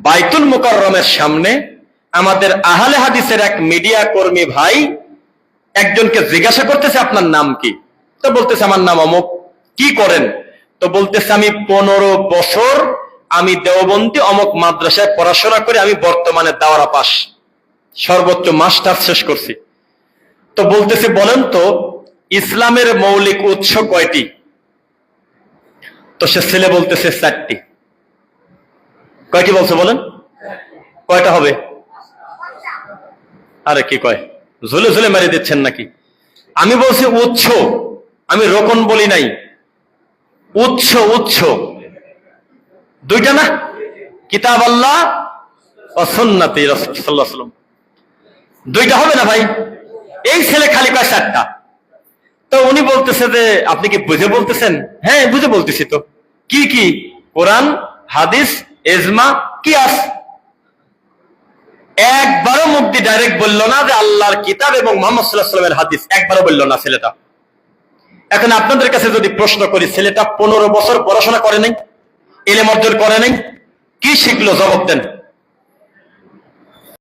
বাইতুল মুকাররমের সামনে আমাদের আহলে হাদিসের এক মিডিয়া কর্মী ভাই একজনকে জিজ্ঞাসা করতেছে, আপনার নাম কি? তো বলতেছে, আমার নাম অমুক। কি করেন? তো বলতেছে, আমি 15 বছর আমি দেওবন্দি অমুক মাদ্রাসায় পড়াশোনা করে আমি বর্তমানে দাওরা পাস, সর্বোচ্চ মাস্টার শেষ করছি। তো বলতেছে, বলেন তো ইসলামের মৌলিক উৎস কয়টি? তো সে ছেলে বলতেছে 4টি। কয়টি বলছে বলেন? কয়টা হবে? আরে কি কয়, ঝুলে ঝুলে মেরে দিচ্ছেন নাকি? আমি বলছি উৎস, আমি রোকন বলি নাই, উৎস। উৎস 2টা না? কিতাব আল্লাহ ও সুন্নতে রাসূল সাল্লাল্লাহু আলাইহি ওয়াসাল্লাম। 2টা হবে না ভাই? এই ছেলে খালি কয় 4টা। তো উনি বলতেছে যে, আপনি কি বুঝে বলতেছেন? হ্যাঁ বুঝে বলতেছি। তো কি কি? কোরআন, হাদিস, ইজমা, কিয়াস। একবারও মুখ দিয়ে ডাইরেক্ট বললো না যে আল্লাহর কিতাব এবং মুহাম্মদ সাল্লাল্লাহু আলাইহি ওয়াসাল্লামের হাদিস, একবারও বললো না ছেলেটা। এখন আপনাদের কাছে যদি প্রশ্ন করি, ছেলেটা 15 বছর পড়াশোনা করে নাই, ইলম অর্জন করে নাই, কি শিখলো? জবাব দেন।